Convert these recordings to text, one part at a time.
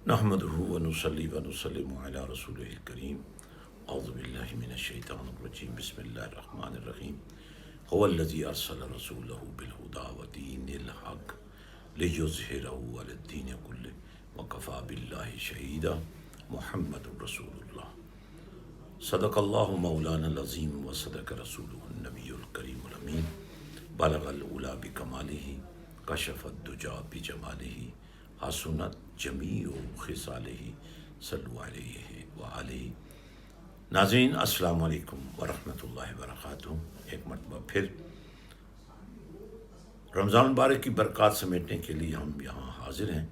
نحمدہ ونصلی ونسلم علی رسولہ الکریم اعوذ باللہ من الشیطان الرجیم بسم اللہ الرحمن الرحیم هو الذی ارسل رسولہ بالہدی ودین الحق لیظہرہ علی الدین کلہ وکفی باللہ شہیدا محمد رسول اللہ صدق اللہ مولانا العظیم وصدق رسولہ النبی الکریم الامین بلغ العلا بکمالہ کشف الدجی بجمالہ حسنت جمیع خصالہ صلو علیہ وآلہ۔ ناظرین السلام علیکم ورحمۃ اللہ وبرکاتہ۔ ایک مرتبہ پھر رمضان المبارک کی برکات سمیٹنے کے لیے ہم یہاں حاضر ہیں۔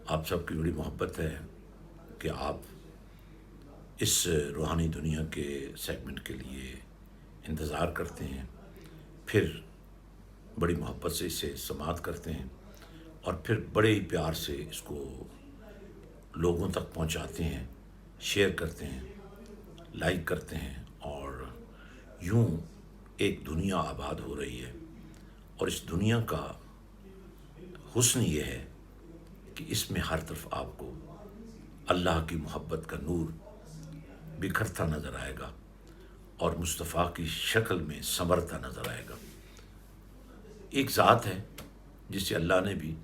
آپ سب کی بڑی محبت ہے کہ آپ اس روحانی دنیا کے سیگمنٹ کے لیے انتظار کرتے ہیں، پھر بڑی محبت سے اسے سماعت کرتے ہیں اور پھر بڑے ہی پیار سے اس کو لوگوں تک پہنچاتے ہیں، شیئر کرتے ہیں، لائک کرتے ہیں، اور یوں ایک دنیا آباد ہو رہی ہے۔ اور اس دنیا کا حسن یہ ہے کہ اس میں ہر طرف آپ کو اللہ کی محبت کا نور بکھرتا نظر آئے گا اور مصطفیٰ کی شکل میں سنورتا نظر آئے گا۔ ایک ذات ہے جسے اللہ نے بھی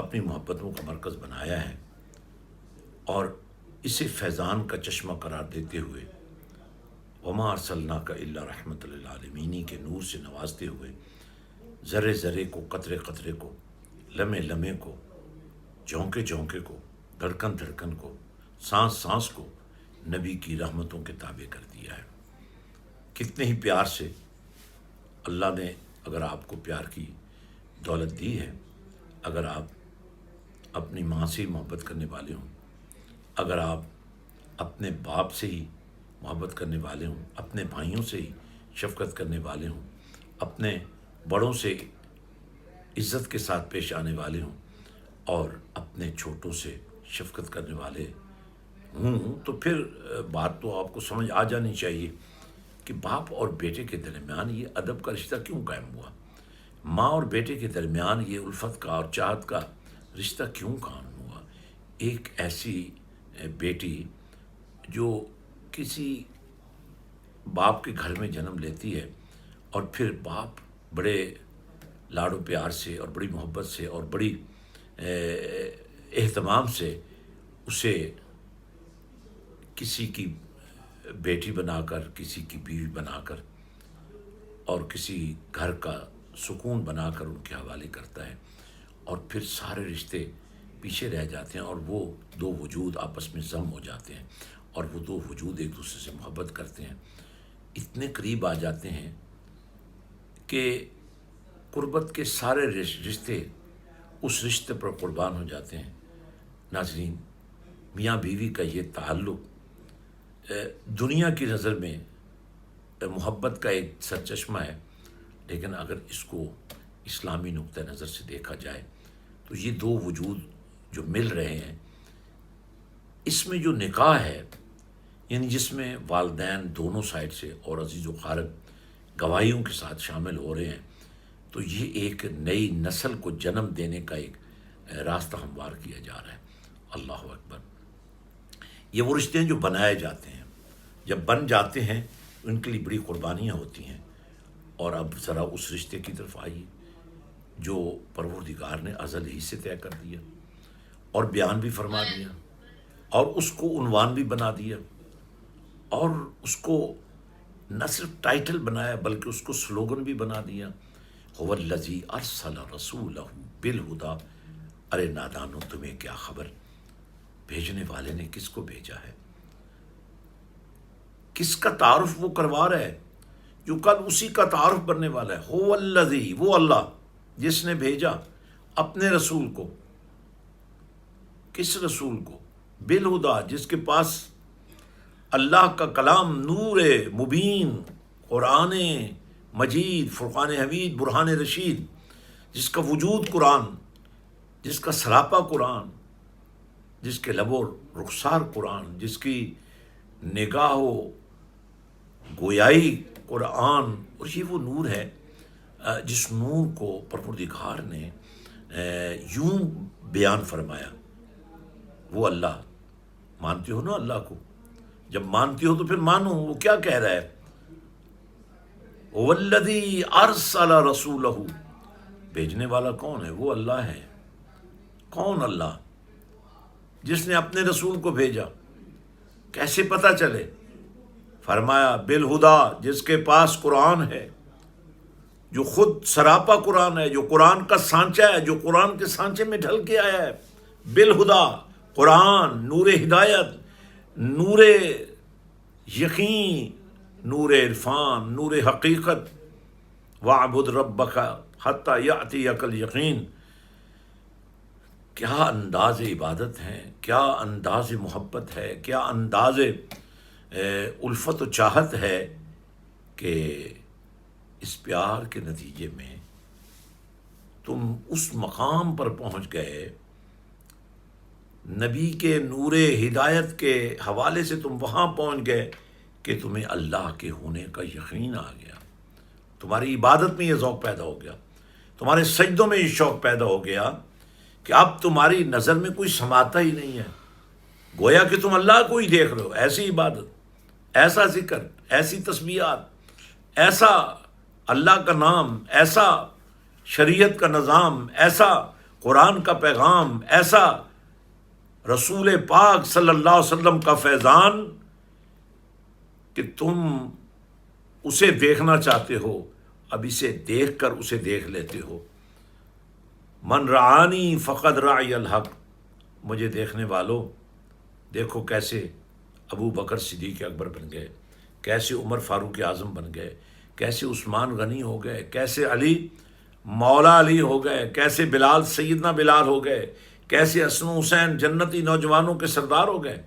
اپنی محبتوں کا مرکز بنایا ہے اور اسے فیضان کا چشمہ قرار دیتے ہوئے وما ارسلناک الا رحمۃ للعالمین کے نور سے نوازتے ہوئے ذرے ذرے کو، قطرے قطرے کو، لمحے لمحے کو، جھونکے جھونکے کو، دھڑکن دھڑکن کو، سانس سانس کو نبی کی رحمتوں کے تابع کر دیا ہے۔ کتنے ہی پیار سے اللہ نے اگر آپ کو پیار کی دولت دی ہے، اگر آپ اپنی ماں سے ہی محبت کرنے والے ہوں، اگر آپ اپنے باپ سے ہی محبت کرنے والے ہوں، اپنے بھائیوں سے ہی شفقت کرنے والے ہوں، اپنے بڑوں سے عزت کے ساتھ پیش آنے والے ہوں اور اپنے چھوٹوں سے شفقت کرنے والے ہوں، تو پھر بات تو آپ کو سمجھ آ جانی چاہیے کہ باپ اور بیٹے کے درمیان یہ ادب کا رشتہ کیوں قائم ہوا، ماں اور بیٹے کے درمیان یہ الفت کا اور چاہت کا رشتہ کیوں قائم ہوا۔ ایک ایسی بیٹی جو کسی باپ کے گھر میں جنم لیتی ہے اور پھر باپ بڑے لاڈ و پیار سے اور بڑی محبت سے اور بڑی اہتمام سے اسے کسی کی بیٹی بنا کر، کسی کی بیوی بنا کر اور کسی گھر کا سکون بنا کر ان کے حوالے کرتا ہے، اور پھر سارے رشتے پیچھے رہ جاتے ہیں اور وہ دو وجود آپس میں ضم ہو جاتے ہیں اور وہ دو وجود ایک دوسرے سے محبت کرتے ہیں، اتنے قریب آ جاتے ہیں کہ قربت کے سارے رشتے اس رشتے پر قربان ہو جاتے ہیں۔ ناظرین، میاں بیوی کا یہ تعلق دنیا کی نظر میں محبت کا ایک سرچشمہ ہے، لیکن اگر اس کو اسلامی نقطہ نظر سے دیکھا جائے تو یہ دو وجود جو مل رہے ہیں، اس میں جو نکاح ہے، یعنی جس میں والدین دونوں سائڈ سے اور عزیز و قارب گواہیوں کے ساتھ شامل ہو رہے ہیں، تو یہ ایک نئی نسل کو جنم دینے کا ایک راستہ ہموار کیا جا رہا ہے۔ اللہ اکبر۔ یہ وہ رشتے ہیں جو بنائے جاتے ہیں، جب بن جاتے ہیں تو ان کے لیے بڑی قربانیاں ہوتی ہیں، اور اب ذرا اس رشتے کی طرف آئیے جو پروردگار نے ازل ہی سے طے کر دیا اور بیان بھی فرما دیا اور اس کو عنوان بھی بنا دیا اور اس کو نہ صرف ٹائٹل بنایا بلکہ اس کو سلوگن بھی بنا دیا، هو الذی ارسل رسولہ بالہدی۔ ارے نادانو، تمہیں کیا خبر، بھیجنے والے نے کس کو بھیجا ہے، کس کا تعارف وہ کروا رہا ہے جو کل اسی کا تعارف بننے والا ہے۔ هو الذی، وہ اللہ جس نے بھیجا اپنے رسول کو۔ کس رسول کو؟ بالہدی، جس کے پاس اللہ کا کلام نور مبین، قرآن مجید، فرقان حمید، برہان رشید، جس کا وجود قرآن، جس کا سراپا قرآن، جس کے لب و رخسار قرآن، جس کی نگاہ و گویائی قرآن، اور یہ وہ نور ہے جس نور کو پروردگار نے یوں بیان فرمایا وہ اللہ مانتی ہو نا اللہ کو؟ جب مانتی ہو تو پھر مانو وہ کیا کہہ رہا ہے. والذی ارسل رسولہ، بھیجنے والا کون ہے؟ وہ اللہ ہے. کون اللہ؟ جس نے اپنے رسول کو بھیجا. کیسے پتہ چلے؟ فرمایا بالہدا، جس کے پاس قرآن ہے، جو خود سراپا قرآن ہے، جو قرآن کا سانچہ ہے، جو قرآن کے سانچے میں ڈھل کے آیا ہے. بالہدا، قرآن نور ہدایت، نور یقین، نور عرفان، نور حقیقت. وَاعْبُدْ رَبَّكَ حَتَّى يَأْتِيَكَ الْيَقِينُ. کیا انداز عبادت ہے، کیا انداز محبت ہے، کیا انداز الفت و چاہت ہے کہ اس پیار کے نتیجے میں تم اس مقام پر پہنچ گئے. نبی کے نور ہدایت کے حوالے سے تم وہاں پہنچ گئے کہ تمہیں اللہ کے ہونے کا یقین آ گیا. تمہاری عبادت میں یہ ذوق پیدا ہو گیا، تمہارے سجدوں میں یہ شوق پیدا ہو گیا کہ اب تمہاری نظر میں کوئی سماتا ہی نہیں ہے، گویا کہ تم اللہ کو ہی دیکھ رہے ہو. ایسی عبادت، ایسا ذکر، ایسی تسبیحات، ایسا اللہ کا نام، ایسا شریعت کا نظام، ایسا قرآن کا پیغام، ایسا رسول پاک صلی اللہ علیہ وسلم کا فیضان کہ تم اسے دیکھنا چاہتے ہو، اب اسے دیکھ کر اسے دیکھ لیتے ہو. من رعانی فقد رعی الحق. مجھے دیکھنے والوں، دیکھو کیسے ابو بکر صدیق اکبر بن گئے، کیسے عمر فاروق اعظم بن گئے، کیسے عثمان غنی ہو گئے، کیسے علی مولا علی ہو گئے، کیسے بلال سیدنا بلال ہو گئے، کیسے حسن حسین جنتی نوجوانوں کے سردار ہو گئے.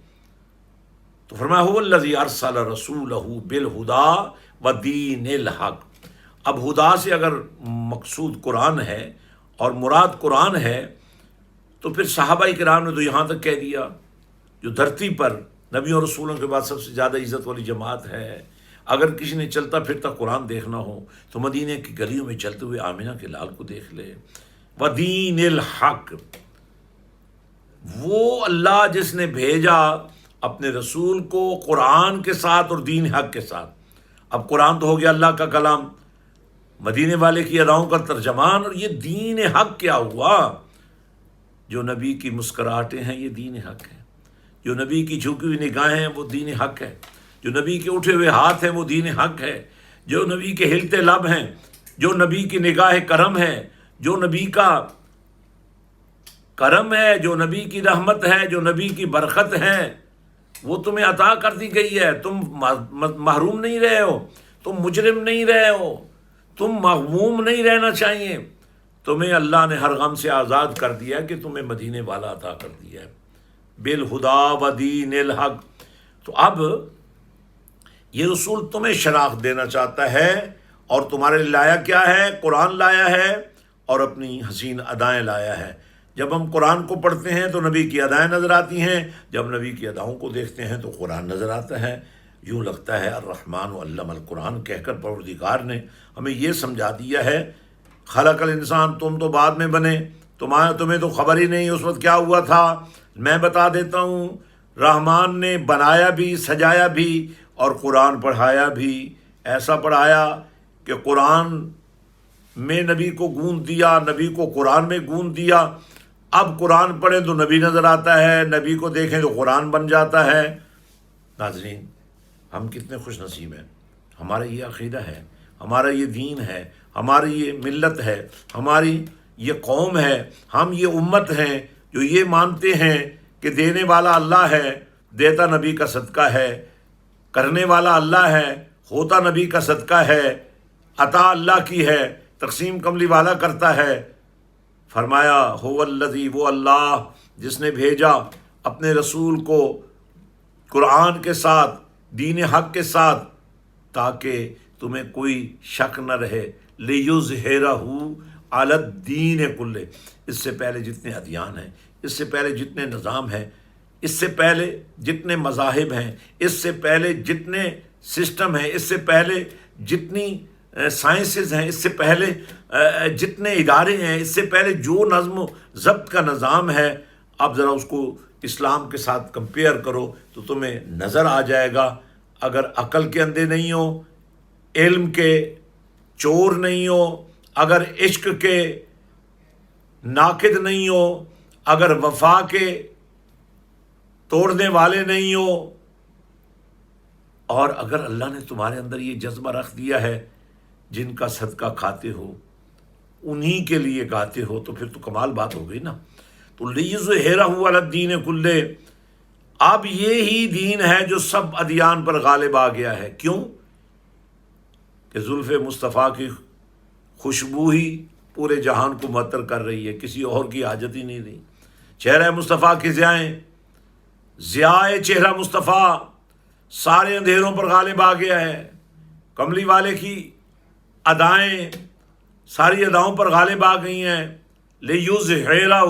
تو فرمایا هو الذی ارسل رسولہ بالہدا ودین الحق. اب ہدا سے اگر مقصود قرآن ہے اور مراد قرآن ہے تو پھر صحابہ کرام نے تو یہاں تک کہہ دیا، جو دھرتی پر نبی اور رسولوں کے بعد سب سے زیادہ عزت والی جماعت ہے، اگر کسی نے چلتا پھرتا قرآن دیکھنا ہو تو مدینہ کی گلیوں میں چلتے ہوئے آمینہ کے لال کو دیکھ لے. ودین الحق، وہ اللہ جس نے بھیجا اپنے رسول کو قرآن کے ساتھ اور دین حق کے ساتھ. اب قرآن تو ہو گیا اللہ کا کلام، مدینے والے کی اداؤں کا ترجمان، اور یہ دین حق کیا ہوا؟ جو نبی کی مسکراہٹیں ہیں یہ دین حق ہے، جو نبی کی جھکی ہوئی نگاہیں ہیں وہ دین حق ہے، جو نبی کے اٹھے ہوئے ہاتھ ہیں وہ دین حق ہے، جو نبی کے ہلتے لب ہیں، جو نبی کی نگاہ کرم ہے، جو نبی کا کرم ہے، جو نبی کی رحمت ہے، جو نبی کی برکت ہے، وہ تمہیں عطا کر دی گئی ہے. تم محروم نہیں رہے ہو، تم مجرم نہیں رہے ہو، تم مغموم نہیں رہنا چاہیے. تمہیں اللہ نے ہر غم سے آزاد کر دیا کہ تمہیں مدینے والا عطا کر دیا ہے بالہدا ودین الحق. تو اب یہ رسول تمہیں شناخت دینا چاہتا ہے، اور تمہارے لیے لایا کیا ہے؟ قرآن لایا ہے اور اپنی حسین ادائیں لایا ہے. جب ہم قرآن کو پڑھتے ہیں تو نبی کی ادائیں نظر آتی ہیں، جب نبی کی اداؤں کو دیکھتے ہیں تو قرآن نظر آتا ہے. یوں لگتا ہے الرحمن علم القرآن کہہ کر پروردگار نے ہمیں یہ سمجھا دیا ہے، خلق الانسان، تم تو بعد میں بنے، تمہیں تو خبر ہی نہیں اس وقت کیا ہوا تھا. میں بتا دیتا ہوں، رحمان نے بنایا بھی، سجایا بھی اور قرآن پڑھایا بھی. ایسا پڑھایا کہ قرآن میں نبی کو گونج دیا، نبی کو قرآن میں گونج دیا. اب قرآن پڑھیں تو نبی نظر آتا ہے، نبی کو دیکھیں تو قرآن بن جاتا ہے. ناظرین، ہم کتنے خوش نصیب ہیں، ہمارا یہ عقیدہ ہے، ہمارا یہ دین ہے، ہماری یہ ملت ہے، ہماری یہ قوم ہے، ہم یہ امت ہیں جو یہ مانتے ہیں کہ دینے والا اللہ ہے، دیتا نبی کا صدقہ ہے، کرنے والا اللہ ہے، ہوتا نبی کا صدقہ ہے، عطا اللہ کی ہے، تقسیم کملی والا کرتا ہے. فرمایا هو الذی، وہ اللہ جس نے بھیجا اپنے رسول کو قرآن کے ساتھ، دین حق کے ساتھ، تاکہ تمہیں کوئی شک نہ رہے. لِیُظْہِرَهُ عَلَى الدِّینِ کُلِّهِ. اس سے پہلے جتنے ادیان ہیں، اس سے پہلے جتنے نظام ہیں، اس سے پہلے جتنے مذاہب ہیں، اس سے پہلے جتنے سسٹم ہیں، اس سے پہلے جتنی سائنسز ہیں، اس سے پہلے جتنے ادارے ہیں، اس سے پہلے جو نظم و ضبط کا نظام ہے، آپ ذرا اس کو اسلام کے ساتھ کمپیئر کرو تو تمہیں نظر آ جائے گا. اگر عقل کے اندھے نہیں ہو، علم کے چور نہیں ہو، اگر عشق کے ناقد نہیں ہو، اگر وفا کے توڑنے والے نہیں ہو، اور اگر اللہ نے تمہارے اندر یہ جذبہ رکھ دیا ہے جن کا صدقہ کھاتے ہو انہی کے لیے گاتے ہو، تو پھر تو کمال بات ہو گئی نا. تو لیظہرہ علی الدین کلہ، اب یہی دین ہے جو سب ادیان پر غالب آ گیا ہے. کیوں؟ کہ زلف مصطفیٰ کی خوشبو ہی پورے جہان کو معطر کر رہی ہے، کسی اور کی حاجت ہی نہیں رہی. چہرہ مصطفیٰ کی ضیائے چہرہ مصطفیٰ سارے اندھیروں پر غالب آ گیا ہے. کملی والے کی ادائیں ساری اداؤں پر غالب آ گئی ہیں. لیظہرہ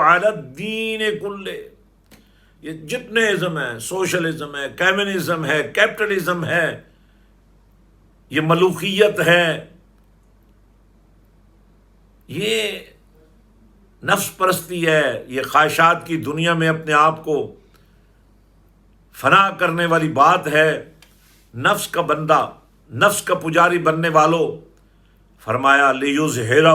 علی الدین کلہ، یہ جتنے ازم ہے، سوشلزم ہے، کمیونزم ہے، کیپٹلزم ہے، یہ ملوکیت ہے، یہ نفس پرستی ہے، یہ خواہشات کی دنیا میں اپنے آپ کو فنا کرنے والی بات ہے. نفس کا بندہ، نفس کا پجاری بننے والوں، فرمایا لیظہرہ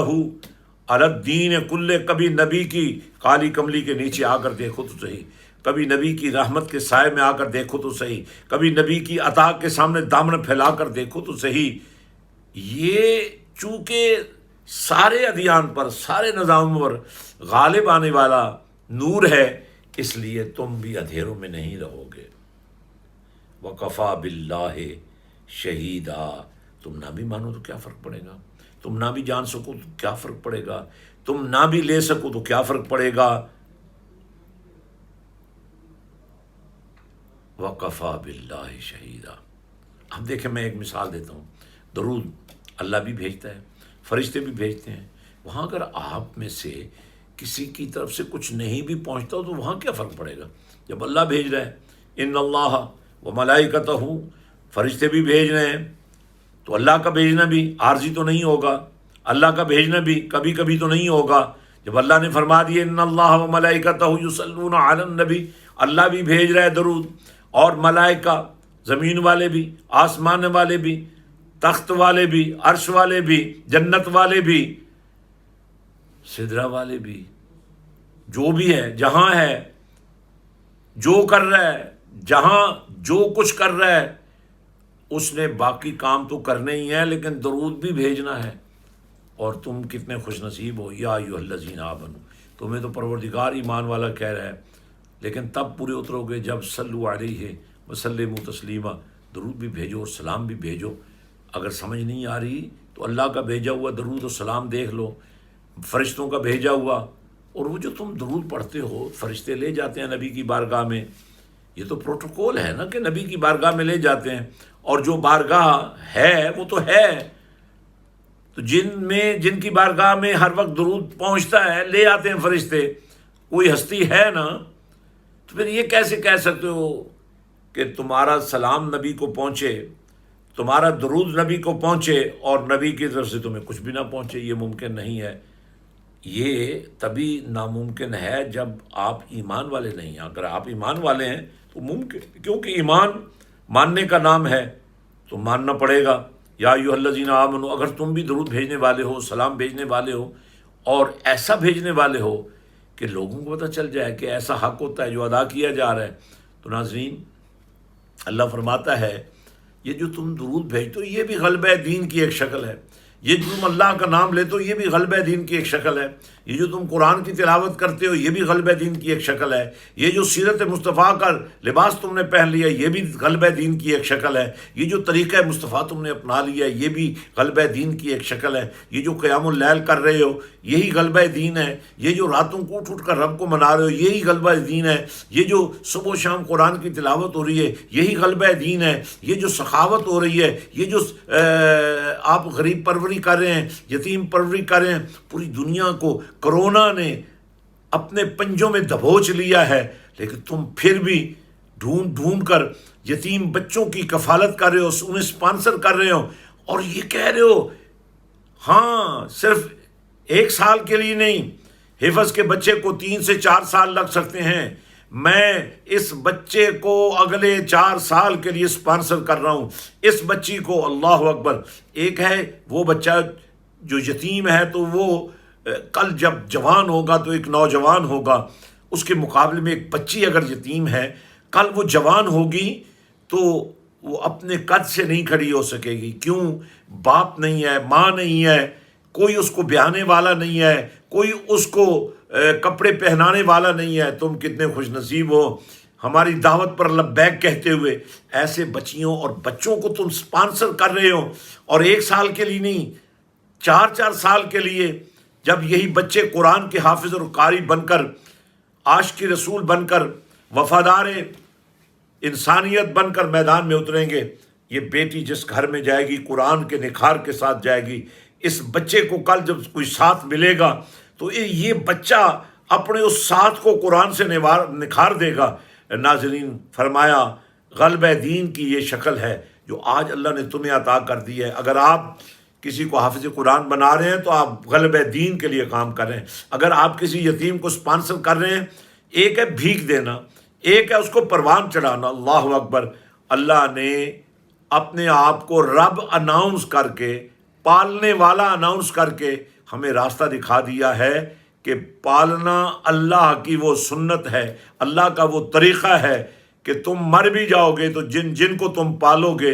علی الدین کلہ. کبھی نبی کی کالی کملی کے نیچے آ کر دیکھو تو صحیح، کبھی نبی کی رحمت کے سائے میں آ کر دیکھو تو صحیح، کبھی نبی کی عطا کے سامنے دامن پھیلا کر دیکھو تو صحیح. یہ چونکہ سارے ادیان پر، سارے نظاموں پر غالب آنے والا نور ہے، اس لیے تم بھی اندھیروں میں نہیں رہو گے. وَكَفَى بِاللَّهِ شَهِيدًا، تم نہ بھی مانو تو کیا فرق پڑے گا، تم نہ بھی جان سکو تو کیا فرق پڑے گا، تم نہ بھی لے سکو تو کیا فرق پڑے گا. وَكَفَى بِاللَّهِ شَهِيدًا. اب دیکھیں میں ایک مثال دیتا ہوں. درود اللہ بھی بھیجتا ہے، فرشتے بھی بھیجتے ہیں. وہاں اگر آپ میں سے کسی کی طرف سے کچھ نہیں بھی پہنچتا تو وہاں کیا فرق پڑے گا؟ جب اللہ بھیج رہا ہے، ان اللہ و ملائکتہ، فرشتے بھی بھیج رہے ہیں، تو اللہ کا بھیجنا بھی عارضی تو نہیں ہوگا، اللہ کا بھیجنا بھی کبھی کبھی تو نہیں ہوگا. جب اللہ نے فرما دیا ان اللہ و ملائکتہ یصلون علی النبی، اللہ بھی بھیج رہا ہے درود، اور ملائکہ، زمین والے بھی، آسمان والے بھی، تخت والے بھی، عرش والے بھی، جنت والے بھی، سدرہ والے بھی، جو بھی ہے، جہاں ہے، جو کر رہا ہے، جہاں جو کچھ کر رہا ہے، اس نے باقی کام تو کرنے ہی ہیں، لیکن درود بھی بھیجنا ہے. اور تم کتنے خوش نصیب ہو، یا ایھا الذین آمنوا، تمہیں تو پروردگار ایمان والا کہہ رہا ہے، لیکن تب پورے اترو گے جب صلوا علیہ وسلموا تسلیما، درود بھی بھیجو اور سلام بھی بھیجو. اگر سمجھ نہیں آ رہی تو اللہ کا بھیجا ہوا درود و سلام دیکھ لو، فرشتوں کا بھیجا ہوا، اور وہ جو تم درود پڑھتے ہو فرشتے لے جاتے ہیں نبی کی بارگاہ میں. یہ تو پروٹوکول ہے نا کہ نبی کی بارگاہ میں لے جاتے ہیں، اور جو بارگاہ ہے وہ تو ہے. تو جن کی بارگاہ میں ہر وقت درود پہنچتا ہے لے آتے ہیں فرشتے، کوئی ہستی ہے نا. تو پھر یہ کیسے کہہ سکتے ہو کہ تمہارا سلام نبی کو پہنچے، تمہارا درود نبی کو پہنچے، اور نبی کی طرف سے تمہیں کچھ بھی نہ پہنچے؟ یہ ممکن نہیں ہے. یہ تبھی ناممکن ہے جب آپ ایمان والے نہیں ہیں. اگر آپ ایمان والے ہیں تو ممکن، کیونکہ ایمان ماننے کا نام ہے تو ماننا پڑے گا. یا ایھا الذین آمنوا، اگر تم بھی درود بھیجنے والے ہو، سلام بھیجنے والے ہو، اور ایسا بھیجنے والے ہو کہ لوگوں کو پتہ چل جائے کہ ایسا حق ہوتا ہے جو ادا کیا جا رہا ہے. تو ناظرین، اللہ فرماتا ہے یہ جو تم درود بھیجتے ہو یہ بھی غلبہ دین کی ایک شکل ہے، یہ جو تم اللہ کا نام لیتے ہو یہ بھی غلبہ دین کی ایک شکل ہے، یہ جو تم قرآن کی تلاوت کرتے ہو یہ بھی غلبہ دین کی ایک شکل ہے، یہ جو سیرت مصطفیٰ کا لباس تم نے پہن لیا یہ بھی غلبہ دین کی ایک شکل ہے، یہ جو طریقہ مصطفیٰ تم نے اپنا لیا یہ بھی غلبہ دین کی ایک شکل ہے، یہ جو قیام اللیل کر رہے ہو یہی غلبہ دین ہے، یہ جو راتوں کو اٹھ کر رب کو منا رہے ہو یہی غلبہ دین ہے، یہ جو صبح و شام قرآن کی تلاوت ہو رہی ہے یہی غلبہ دین ہے، یہ جو سخاوت ہو رہی ہے، یہ جو آپ غریب پروری کر رہے ہیں، یتیم پروری کر رہے ہیں. پوری دنیا کو کرونا نے اپنے پنجوں میں دبوچ لیا ہے، لیکن تم پھر بھی ڈھونڈ کر یتیم بچوں کی کفالت کر رہے ہو، انہیں اسپانسر کر رہے ہو، اور یہ کہہ رہے ہو ہاں صرف 1 سال کے لیے نہیں، حفظ کے بچے کو 3 سے 4 سال لگ سکتے ہیں، میں اس بچے کو اگلے 4 سال کے لیے اسپانسر کر رہا ہوں، اس بچی کو۔ اللہ اکبر۔ ایک ہے وہ بچہ جو یتیم ہے، تو وہ کل جب جوان ہوگا تو ایک نوجوان ہوگا، اس کے مقابلے میں ایک بچی اگر یتیم ہے، کل وہ جوان ہوگی تو وہ اپنے قد سے نہیں کھڑی ہو سکے گی۔ کیوں؟ باپ نہیں ہے، ماں نہیں ہے، کوئی اس کو بیانے والا نہیں ہے، کوئی اس کو کپڑے پہنانے والا نہیں ہے۔ تم کتنے خوش نصیب ہو ہماری دعوت پر لبیک کہتے ہوئے ایسے بچیوں اور بچوں کو تم سپانسر کر رہے ہو، اور 1 سال کے لیے نہیں، 4 سال کے لیے۔ جب یہی بچے قرآن کے حافظ اور قاری بن کر، عاشق رسول بن کر، وفادار انسانیت بن کر میدان میں اتریں گے، یہ بیٹی جس گھر میں جائے گی قرآن کے نکھار کے ساتھ جائے گی۔ اس بچے کو کل جب کوئی ساتھ ملے گا تو یہ بچہ اپنے اس ساتھ کو قرآن سے نکھار دے گا۔ ناظرین، فرمایا غلبہ دین کی یہ شکل ہے جو آج اللہ نے تمہیں عطا کر دی ہے۔ اگر آپ کسی کو حافظ قرآن بنا رہے ہیں تو آپ غلبہ دین کے لیے کام کر رہے ہیں۔ اگر آپ کسی یتیم کو سپانسر کر رہے ہیں، ایک ہے بھیک دینا، ایک ہے اس کو پروان چڑھانا۔ اللہ اکبر۔ اللہ نے اپنے آپ کو رب اناؤنس کر کے، پالنے والا اناؤنس کر کے ہمیں راستہ دکھا دیا ہے کہ پالنا اللہ کی وہ سنت ہے، اللہ کا وہ طریقہ ہے کہ تم مر بھی جاؤ گے تو جن کو تم پالو گے،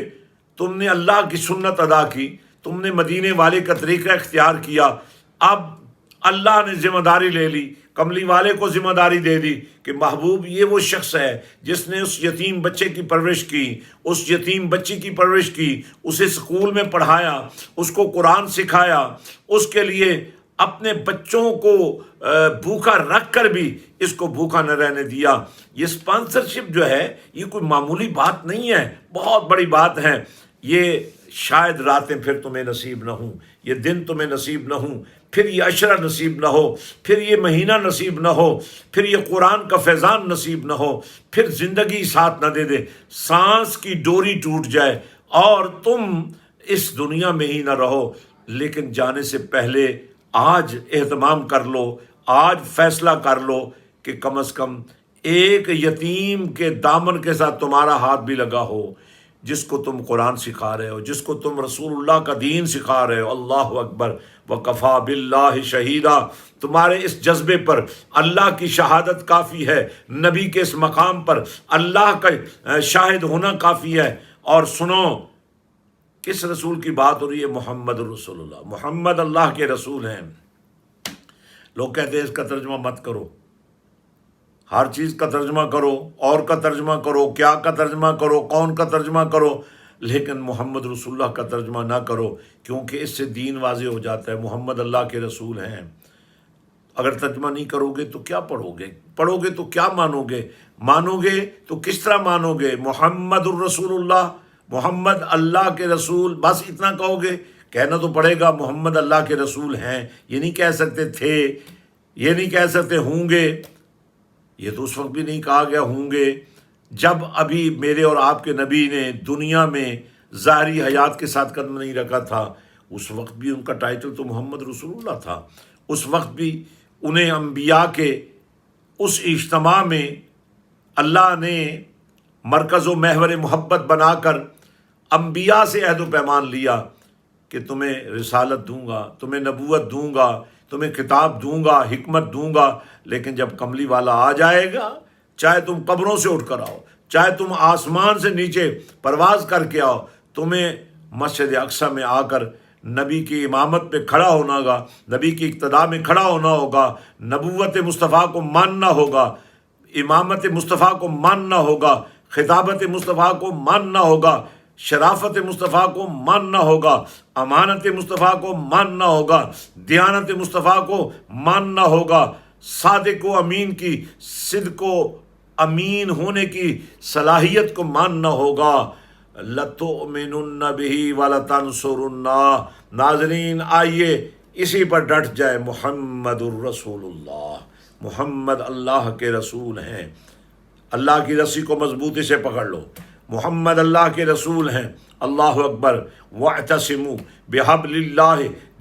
تم نے اللہ کی سنت ادا کی، تم نے مدینے والے کا طریقہ اختیار کیا۔ اب اللہ نے ذمہ داری لے لی، کملی والے کو ذمہ داری دے دی کہ محبوب یہ وہ شخص ہے جس نے اس یتیم بچے کی پرورش کی، اس یتیم بچی کی پرورش کی، اسے اسکول میں پڑھایا، اس کو قرآن سکھایا، اس کے لیے اپنے بچوں کو بھوکا رکھ کر بھی اس کو بھوکا نہ رہنے دیا۔ یہ اسپانسرشپ جو ہے یہ کوئی معمولی بات نہیں ہے، بہت بڑی بات ہے۔ یہ شاید راتیں پھر تمہیں نصیب نہ ہوں، یہ دن تمہیں نصیب نہ ہوں، پھر یہ عشرہ نصیب نہ ہو، پھر یہ مہینہ نصیب نہ ہو، پھر یہ قرآن کا فیضان نصیب نہ ہو، پھر زندگی ساتھ نہ دے دے، سانس کی ڈوری ٹوٹ جائے اور تم اس دنیا میں ہی نہ رہو۔ لیکن جانے سے پہلے آج اہتمام کر لو، آج فیصلہ کر لو کہ کم از کم ایک یتیم کے دامن کے ساتھ تمہارا ہاتھ بھی لگا ہو، جس کو تم قرآن سکھا رہے ہو، جس کو تم رسول اللہ کا دین سکھا رہے ہو۔ اللہ اکبر۔ وکفا باللہ شہیدا۔ تمہارے اس جذبے پر اللہ کی شہادت کافی ہے، نبی کے اس مقام پر اللہ کا شاہد ہونا کافی ہے۔ اور سنو، کس رسول کی بات ہو رہی ہے؟ محمد رسول اللہ۔ محمد اللہ کے رسول ہیں۔ لوگ کہتے ہیں اس کا ترجمہ مت کرو، ہر چیز کا ترجمہ کرو، اور کا ترجمہ کرو، کیا کا ترجمہ کرو، کون کا ترجمہ کرو، لیکن محمد رسول اللہ کا ترجمہ نہ کرو، کیونکہ اس سے دین واضح ہو جاتا ہے۔ محمد اللہ کے رسول ہیں۔ اگر ترجمہ نہیں کرو گے تو کیا پڑھو گے؟ پڑھو گے تو کیا مانو گے؟ مانو گے تو کس طرح مانو گے؟ محمد الرسول اللہ، محمد اللہ کے رسول، بس اتنا کہو گے؟ کہنا تو پڑے گا محمد اللہ کے رسول ہیں۔ یہ نہیں کہہ سکتے تھے، یہ نہیں کہہ سکتے ہوں گے، یہ تو اس وقت بھی نہیں کہا گیا ہوں گے جب ابھی میرے اور آپ کے نبی نے دنیا میں ظاہری حیات کے ساتھ قدم نہیں رکھا تھا، اس وقت بھی ان کا ٹائٹل تو محمد رسول اللہ تھا۔ اس وقت بھی انہیں انبیاء کے اس اجتماع میں اللہ نے مرکز و محور محبت بنا کر انبیاء سے عہد و پیمان لیا کہ تمہیں رسالت دوں گا، تمہیں نبوت دوں گا، تمہیں کتاب دوں گا، حکمت دوں گا، لیکن جب کملی والا آ جائے گا، چاہے تم قبروں سے اٹھ کر آؤ، چاہے تم آسمان سے نیچے پرواز کر کے آؤ، تمہیں مسجد اقصی میں آ کر نبی کی امامت پہ کھڑا ہونا ہوگا، نبی کی اقتداء میں کھڑا ہونا ہوگا، نبوت مصطفیٰ کو ماننا ہوگا، امامت مصطفیٰ کو ماننا ہوگا، خطابت مصطفیٰ کو ماننا ہوگا، شرافت مصطفیٰ کو ماننا ہوگا، امانت مصطفیٰ کو ماننا ہوگا، دیانت مصطفیٰ کو ماننا ہوگا، صادق و امین کی صدق و امین ہونے کی صلاحیت کو ماننا ہوگا۔ لَتُؤْمِنُنَّ بِهِ وَلَتَنْصُرُنَّهُ۔ ناظرین آئیے اسی پر ڈٹ جائے، محمد الرسول اللہ، محمد اللہ کے رسول ہیں۔ اللہ کی رسی کو مضبوطی سے پکڑ لو، محمد اللہ کے رسول ہیں۔ اللہ اکبر۔ وَاعْتَصِمُوا بِحَبْلِ اللَّهِ